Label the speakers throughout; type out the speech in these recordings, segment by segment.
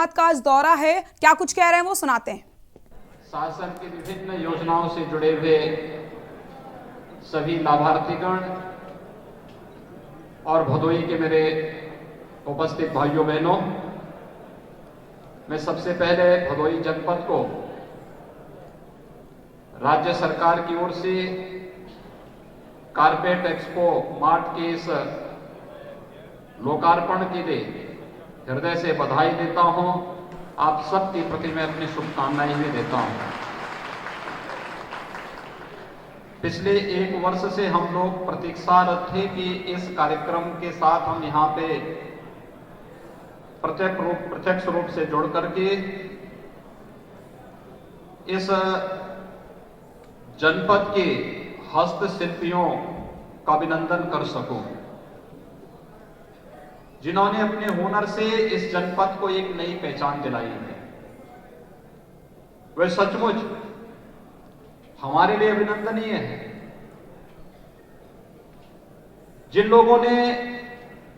Speaker 1: का आज दौरा है, क्या कुछ कह रहे हैं वो सुनाते हैं।
Speaker 2: शासन की विभिन्न योजनाओं से जुड़े हुए सभी लाभार्थीगण और भदोई के मेरे उपस्थित भाइयों बहनों, मैं सबसे पहले भदोई जनपद को राज्य सरकार की ओर से कारपेट एक्सपो मार्ट के इस लोकार्पण के लिए हृदय से बधाई देता हूं। आप सबके प्रति मैं अपनी शुभकामनाएं भी देता हूं। पिछले एक वर्ष से हम लोग प्रतीक्षारत थे कि इस कार्यक्रम के साथ हम यहां पे प्रत्यक्ष रूप से जुड़ करके इस जनपद के हस्तशिल्पियों का अभिनंदन कर सकूं, जिन्होंने अपने हुनर से इस जनपद को एक नई पहचान दिलाई है। वे सचमुच हमारे लिए अभिनंदनीय है। जिन लोगों ने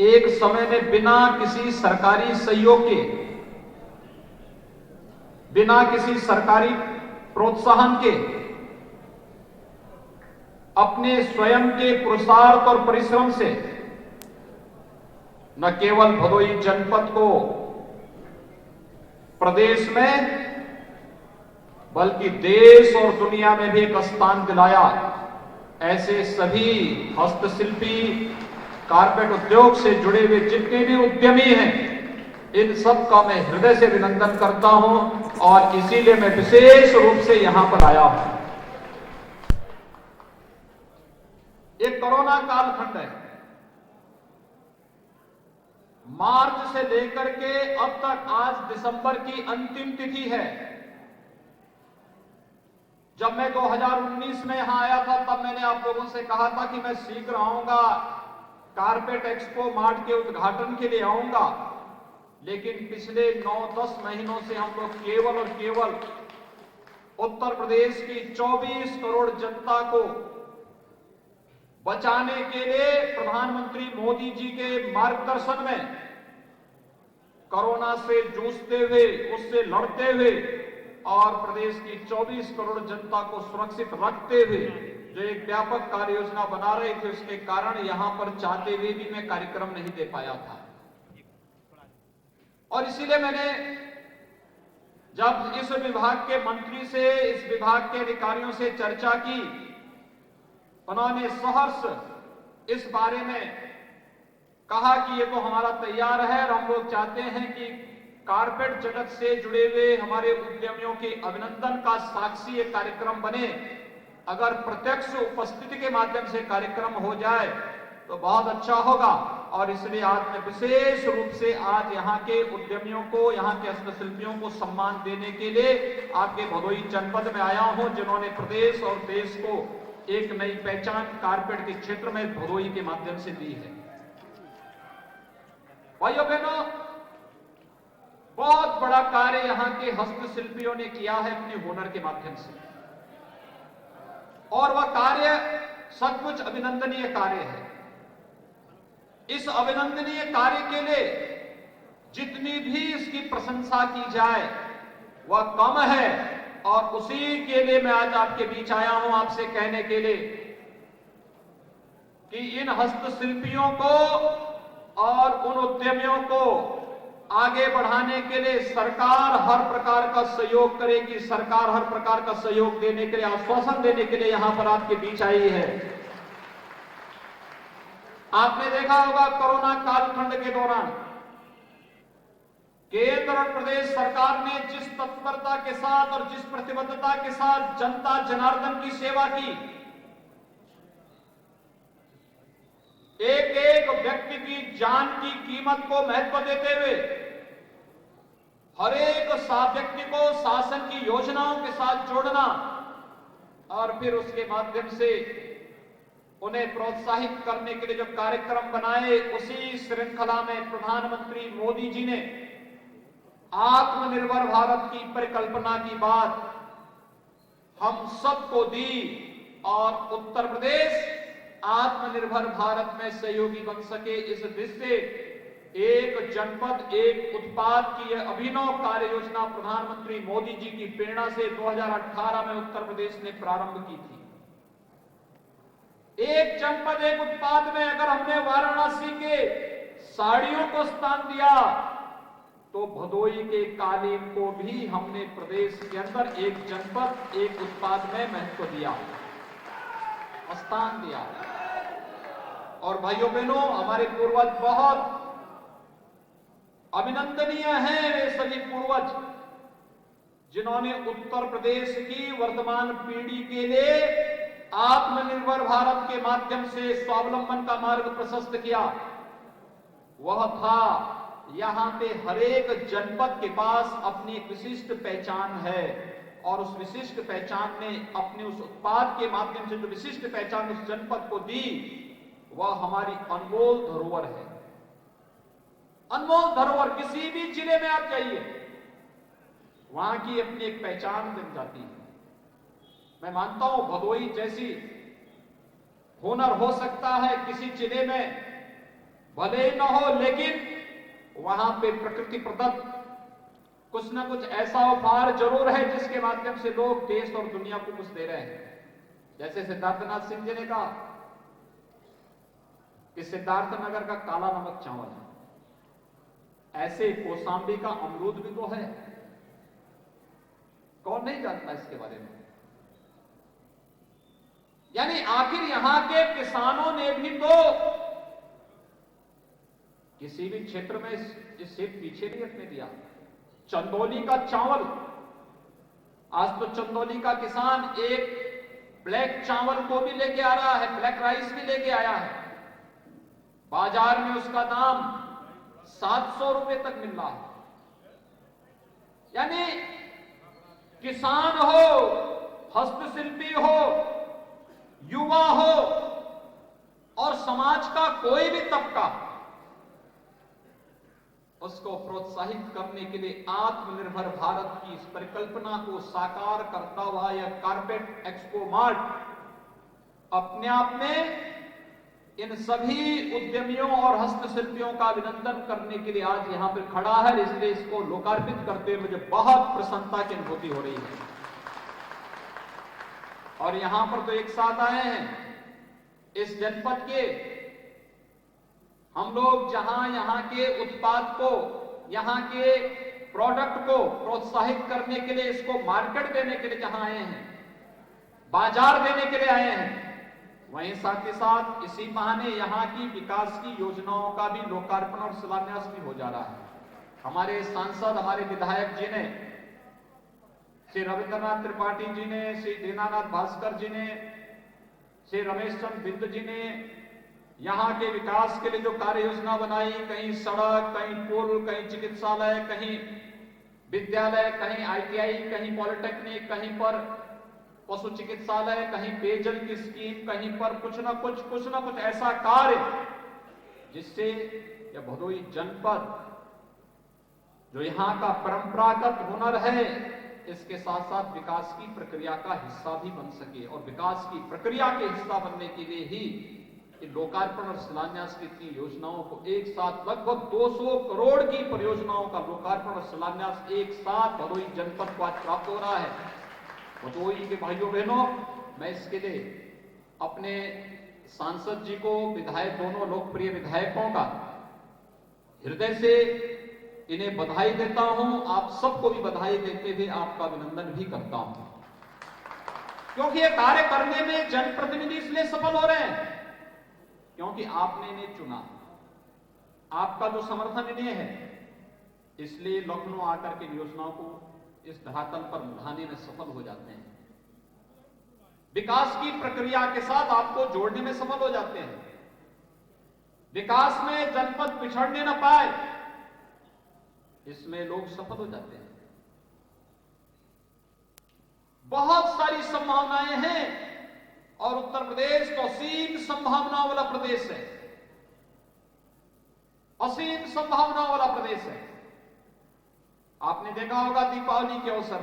Speaker 2: एक समय में बिना किसी सरकारी सहयोग के, बिना किसी सरकारी प्रोत्साहन के, अपने स्वयं के पुरुषार्थ और परिश्रम से न केवल भदोई जनपद को प्रदेश में बल्कि देश और दुनिया में भी एक स्थान दिलाया, ऐसे सभी हस्तशिल्पी, कारपेट उद्योग से जुड़े हुए जितने भी उद्यमी हैं, इन सब का मैं हृदय से अभिनंदन करता हूं और इसीलिए मैं विशेष रूप से यहां पर आया हूं। एक कोरोना कालखंड है। मार्च से लेकर के अब तक आज दिसंबर की अंतिम तिथि है। जब मैं 2019 में यहां आया था तब मैंने आप लोगों से कहा था कि मैं शीघ्र आऊंगा, कारपेट एक्सपो मार्ट के उद्घाटन के लिए आऊंगा। लेकिन पिछले 9-10 महीनों से हम लोग केवल और केवल उत्तर प्रदेश की 24 करोड़ जनता को बचाने के लिए प्रधानमंत्री मोदी जी के मार्गदर्शन में कोरोना से जूझते हुए, उससे लड़ते हुए और प्रदेश की 24 करोड़ जनता को सुरक्षित रखते हुए जो एक व्यापक कार्य योजना बना रहे थे, उसके कारण यहां पर चाहते हुए भी मैं कार्यक्रम नहीं दे पाया था। और इसीलिए मैंने जब इस विभाग के मंत्री से, इस विभाग के अधिकारियों से चर्चा की, उन्होंने सहर्ष इस बारे में कहा कि ये तो हमारा तैयार है और हम लोग चाहते हैं कि कारपेट जगत से जुड़े हुए हमारे उद्यमियों के अभिनंदन का साक्षी एक कार्यक्रम बने। अगर प्रत्यक्ष उपस्थिति के माध्यम से कार्यक्रम हो जाए तो बहुत अच्छा होगा। और इसलिए आज मैं विशेष रूप से आज यहाँ के उद्यमियों को, यहाँ के हस्तशिल्पियों को सम्मान देने के लिए आपके भदोई जनपद में आया हूं, जिन्होंने प्रदेश और देश को एक नई पहचान कारपेट के क्षेत्र में भदोई के माध्यम से दी है। भाइयों बहनों, बहुत बड़ा कार्य यहां के हस्तशिल्पियों ने किया है अपने हुनर के माध्यम से, और वह कार्य सचमुच अभिनंदनीय कार्य है। इस अभिनंदनीय कार्य के लिए जितनी भी इसकी प्रशंसा की जाए वह कम है, और उसी के लिए मैं आज आपके बीच आया हूं आपसे कहने के लिए कि इन हस्तशिल्पियों को और उन उद्यमियों को आगे बढ़ाने के लिए सरकार हर प्रकार का सहयोग करेगी। सरकार हर प्रकार का सहयोग देने के लिए, आश्वासन देने के लिए यहां पर आपके बीच आई है। आपने देखा होगा कोरोना कालखंड के दौरान केंद्र और प्रदेश सरकार ने जिस तत्परता के साथ और जिस प्रतिबद्धता के साथ जनता जनार्दन की सेवा की, एक एक व्यक्ति की जान की कीमत को महत्व देते हुए हर एक व्यक्ति को शासन की योजनाओं के साथ जोड़ना और फिर उसके माध्यम से उन्हें प्रोत्साहित करने के लिए जो कार्यक्रम बनाए, उसी श्रृंखला में प्रधानमंत्री मोदी जी ने आत्मनिर्भर भारत की परिकल्पना की बात हम सबको दी और उत्तर प्रदेश आत्मनिर्भर भारत में सहयोगी बन सके, इस दृष्टि से एक जनपद एक उत्पाद की यह अभिनव कार्य योजना प्रधानमंत्री मोदी जी की प्रेरणा से 2018 में उत्तर प्रदेश ने प्रारंभ की थी। एक जनपद एक उत्पाद में अगर हमने वाराणसी के साड़ियों को स्थान दिया तो भदोई के कालीन को भी हमने प्रदेश के अंदर एक जनपद एक उत्पाद में महत्व दिया, स्थान दिया। और भाइयों बहनों, हमारे पूर्वज बहुत अभिनंदनीय हैं, वे सभी पूर्वज जिन्होंने उत्तर प्रदेश की वर्तमान पीढ़ी के लिए आत्मनिर्भर भारत के माध्यम से स्वावलंबन का मार्ग प्रशस्त किया। वह था यहां पे हर एक जनपद के पास अपनी एक विशिष्ट पहचान है और उस विशिष्ट पहचान ने अपने उस उत्पाद के माध्यम से जो विशिष्ट पहचान उस जनपद को दी, वह हमारी अनमोल धरोहर है। अनमोल धरोहर, किसी भी जिले में आप जाइए वहां की अपनी एक पहचान बन जाती है। मैं मानता हूं भदोई जैसी हुनर हो सकता है किसी जिले में भले ही न हो, लेकिन वहां पे प्रकृति प्रदत्त कुछ ना कुछ ऐसा उपहार जरूर है जिसके माध्यम से लोग देश और दुनिया को कुछ दे रहे हैं। जैसे सिद्धार्थनाथ सिंह जी ने कहा कि सिद्धार्थनगर का काला नमक चावल है, ऐसे कौशाम्बी का अमरूद भी तो है। कौन नहीं जानता इसके बारे में? यानी आखिर यहां के किसानों ने भी तो किसी भी क्षेत्र में इससे पीछे नहीं हटने दिया। चंदौली का चावल, आज तो चंदौली का किसान एक ब्लैक चावल को भी लेके आ रहा है, ब्लैक राइस भी लेके आया है। बाजार में उसका दाम 700 रुपए तक मिल रहा है। यानी किसान हो, हस्तशिल्पी हो, युवा हो और समाज का कोई भी तबका, उसको प्रोत्साहित करने के लिए आत्मनिर्भर भारत की इस परिकल्पना को साकार करता हुआ यह कारपेट एक्सपो मार्ट अपने आप में इन सभी उद्यमियों और हस्तशिल्पियों का अभिनंदन करने के लिए आज यहां पर खड़ा है। इसलिए इसको लोकार्पित करते हुए मुझे बहुत प्रसन्नता की अनुभूति हो रही है। और यहां पर तो एक साथ आए हैं इस जनपद के हम लोग, जहां यहां के उत्पाद को, यहां के प्रोडक्ट को प्रोत्साहित करने के लिए, इसको मार्केट देने के लिए जहां आए हैं, बाजार देने के लिए आए हैं, वहीं साथ ही साथ इसी बहाने यहां की विकास की योजनाओं का भी लोकार्पण और शिलान्यास भी हो जा रहा है। हमारे सांसद, हमारे विधायक जी ने, श्री रविंद्रनाथ त्रिपाठी जी ने, श्री दीनानाथ भास्कर जी ने, श्री रमेश चंद्र बिंद जी ने यहां के विकास के लिए जो कार्य योजना बनाई, कहीं सड़क, कहीं पुल, कहीं चिकित्सालय, कहीं विद्यालय, कहीं ITI, कहीं पॉलिटेक्निक, कहीं पर पशु चिकित्सालय, कहीं पेयजल की स्कीम, कहीं पर कुछ ना कुछ ऐसा कार्य जिससे यह भदोई जनपद जो यहां का परंपरागत हुनर है, इसके साथ साथ विकास की प्रक्रिया का हिस्सा भी बन सके। और विकास की प्रक्रिया के हिस्सा बनने के लिए ही लोकार्पण और शिलान्यास की इतनी योजनाओं को एक साथ, लगभग 200 करोड़ की परियोजनाओं का लोकार्पण और शिलान्यास एक साथ भदोई जनपद को आज प्राप्त हो रहा है। भदोई के भाइयों बहनों, मैं इसके लिए अपने सांसद जी को, विधायक, दोनों लोकप्रिय विधायकों का हृदय से इन्हें बधाई देता हूं। आप सबको भी बधाई देते हुए आपका अभिनंदन भी करता हूं, क्योंकि ये कार्य करने में जनप्रतिनिधि इसलिए सफल हो रहे हैं क्योंकि आपने इन्हें चुना, आपका जो समर्थन इन्हें है, इसलिए लखनऊ आकर के योजनाओं को इस धरातल पर लाने में सफल हो जाते हैं। विकास की प्रक्रिया के साथ आपको जोड़ने में सफल हो जाते हैं। विकास में जनपद पिछड़ने न पाए, इसमें लोग सफल हो जाते हैं। बहुत सारी संभावनाएं हैं और उत्तर प्रदेश तो असीम संभावनाओं वाला प्रदेश है, असीम संभावनाओं वाला प्रदेश है। आपने देखा होगा दीपावली के अवसर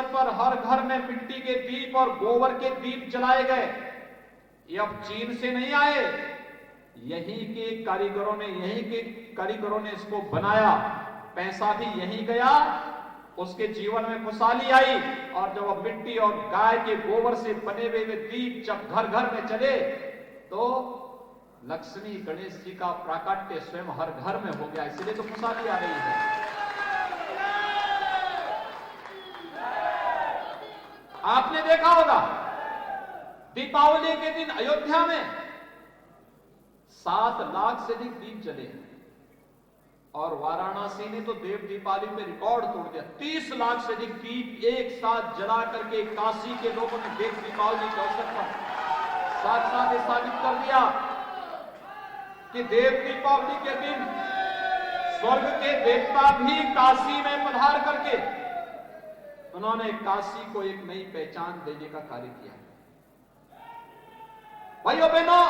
Speaker 2: पर हर घर में मिट्टी के दीप और गोबर के दीप जलाए गए। ये अब चीन से नहीं आए, यहीं के कारीगरों ने इसको बनाया, पैसा भी यहीं गया, उसके जीवन में खुशहाली आई। और जब अब मिट्टी और गाय के गोबर से बने हुए दीप जब घर घर में चले तो लक्ष्मी गणेश जी का प्राकट्य स्वयं हर घर में हो गया, इसलिए तो खुशहाली आ रही है। आपने देखा होगा दीपावली के दिन अयोध्या में 7 लाख से अधिक दीप जले हैं और वाराणसी ने तो देव दीपावली में रिकॉर्ड तोड़ दिया। 30 लाख से अधिक दीप एक साथ जला करके काशी के लोगों ने देव दीपावली के अवसर पर साथ साथ ये साबित कर दिया कि देव दीपावली के दिन स्वर्ग के देवता भी काशी में पधार करके उन्होंने काशी को एक नई पहचान देने का कार्य किया। भाइयों बहनों,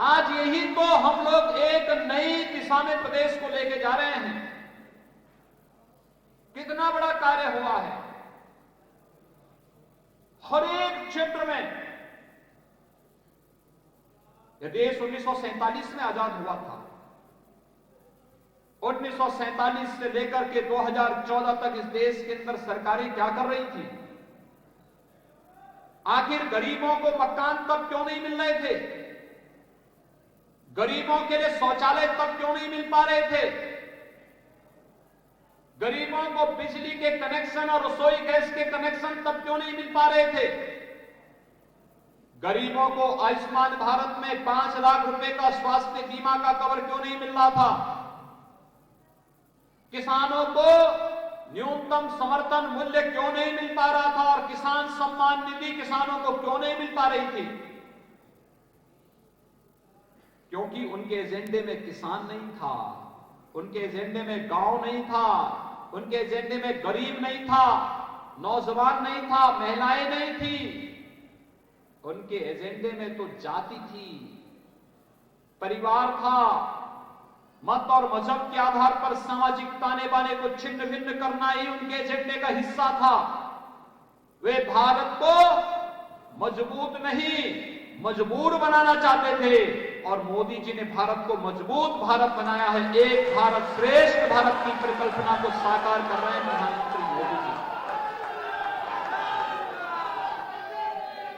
Speaker 2: आज यही तो हम लोग एक नई दिशा में प्रदेश को लेके जा रहे हैं। कितना बड़ा कार्य हुआ है। हर एक क्षेत्र में यह देश 1947 में आजाद हुआ था। 1947 से लेकर के 2014 तक इस देश के अंदर सरकारें क्या कर रही थी? आखिर गरीबों को मकान तब क्यों नहीं मिल रहे थे? गरीबों के लिए शौचालय तब क्यों नहीं मिल पा रहे थे? गरीबों को बिजली के कनेक्शन और रसोई गैस के कनेक्शन तब क्यों नहीं मिल पा रहे थे? गरीबों को आयुष्मान भारत में 5 लाख रुपए का स्वास्थ्य बीमा का कवर क्यों नहीं मिल रहा था? किसानों को न्यूनतम समर्थन मूल्य क्यों नहीं मिल पा रहा था और किसान सम्मान निधि किसानों को क्यों नहीं मिल पा रही थी? क्योंकि उनके एजेंडे में किसान नहीं था, उनके एजेंडे में गांव नहीं था, उनके एजेंडे में गरीब नहीं था, नौजवान नहीं था, महिलाएं नहीं थी। उनके एजेंडे में तो जाति थी, परिवार था, मत और मजहब के आधार पर सामाजिक ताने बाने को छिन्न भिन्न करना ही उनके एजेंडे का हिस्सा था। वे भारत को मजबूत नहीं मजबूर बनाना चाहते थे और मोदी जी ने भारत को मजबूत भारत बनाया है। एक भारत श्रेष्ठ भारत की परिकल्पना को साकार कर रहे हैं प्रधानमंत्री मोदी जी।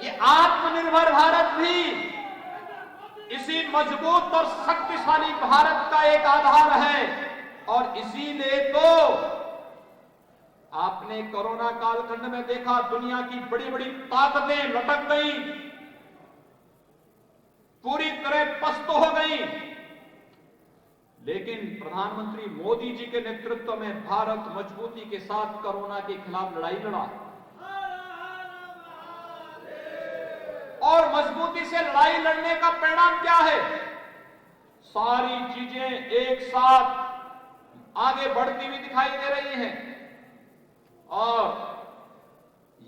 Speaker 2: ये आत्मनिर्भर भारत भी इसी मजबूत और शक्तिशाली भारत का एक आधार है और इसीलिए तो आपने कोरोना कालखंड में देखा दुनिया की बड़ी बड़ी ताकतें लटक गई, पूरी तरह पस्त हो गई, लेकिन प्रधानमंत्री मोदी जी के नेतृत्व में भारत मजबूती के साथ कोरोना के खिलाफ लड़ाई लड़ा और मजबूती से लड़ाई लड़ने का परिणाम क्या है? सारी चीजें एक साथ आगे बढ़ती हुई दिखाई दे रही हैं और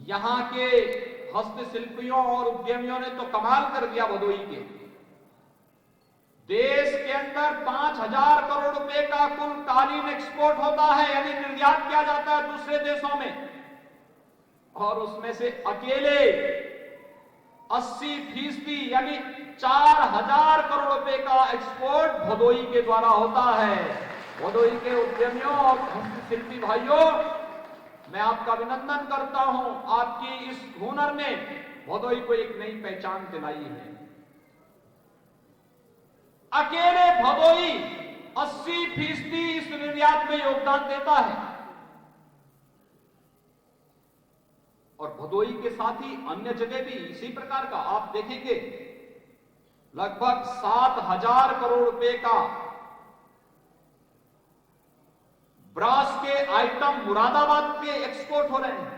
Speaker 2: यहां के हस्तशिल्पियों और उद्यमियों ने तो कमाल कर दिया। भदोई के देश के अंदर 5,000 करोड़ रुपए का कुल कालीन एक्सपोर्ट होता है, यानी निर्यात किया जाता है दूसरे देशों में, और उसमें से अकेले 80% यानी 4,000 करोड़ रुपए का एक्सपोर्ट भदोई के द्वारा होता है। भदोई के उद्यमियों और हस्तशिल्पी भाइयों, मैं आपका अभिनंदन करता हूं। आपकी इस हुनर ने भदोई को एक नई पहचान दिलाई है। अकेले भदोई 80% इस निर्यात में योगदान देता है और भदोई के साथ ही अन्य जगह भी इसी प्रकार का आप देखेंगे। लगभग 7,000 करोड़ रुपए का ब्रास के आइटम मुरादाबाद के एक्सपोर्ट हो रहे हैं।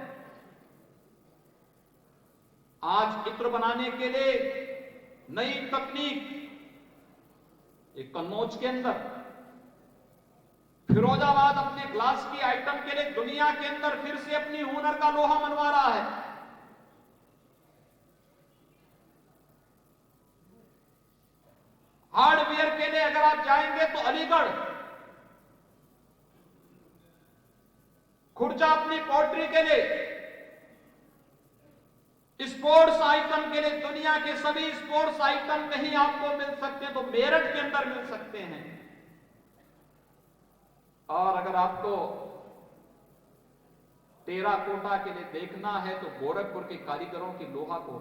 Speaker 2: आज इत्र बनाने के लिए नई तकनीक एक कन्नौज के अंदर, फिरोजाबाद अपने ग्लास की आइटम के लिए दुनिया के अंदर फिर से अपनी हुनर का लोहा मनवा रहा है। हार्डवेयर के लिए अगर आप जाएंगे तो अलीगढ़, खुर्जा अपनी पोल्ट्री के लिए, स्पोर्ट्स आइटम के लिए दुनिया के सभी स्पोर्ट्स आइटम कहीं आपको मिल सकते हैं तो मेरठ के अंदर मिल सकते हैं। और अगर आपको टेराकोटा के लिए देखना है तो गोरखपुर के कारीगरों की लोहा को,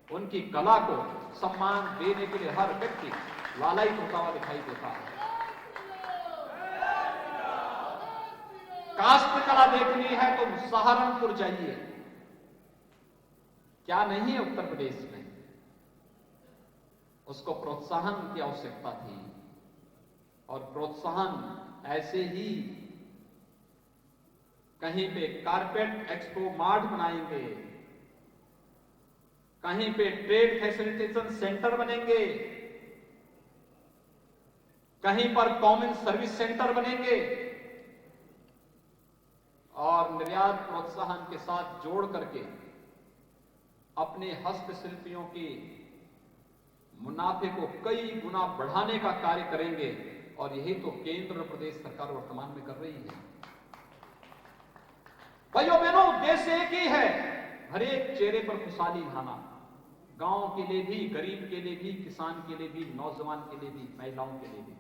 Speaker 2: उनकी कला को सम्मान देने के लिए हर व्यक्ति लालायित होता हुआ दिखाई देता है। काष्ठ कला देखनी है तो सहारनपुर जाइए, क्या नहीं है उत्तर प्रदेश में। उसको प्रोत्साहन की आवश्यकता थी और प्रोत्साहन ऐसे ही कहीं पे कारपेट एक्सपो मार्ट बनाएंगे, कहीं पे ट्रेड फैसिलिटेशन सेंटर बनेंगे, कहीं पर कॉमन सर्विस सेंटर बनेंगे और निर्यात प्रोत्साहन के साथ जोड़ करके अपने हस्तशिल्पियों के मुनाफे को कई गुना बढ़ाने का कार्य करेंगे। और यही तो केंद्र और प्रदेश सरकार वर्तमान में कर रही है। भाइयों बहनों, उद्देश्य एक ही है, हर एक चेहरे पर खुशहाली लाना, गांव के लिए भी, गरीब के लिए भी, किसान के लिए भी, नौजवान के लिए भी, महिलाओं के लिए भी।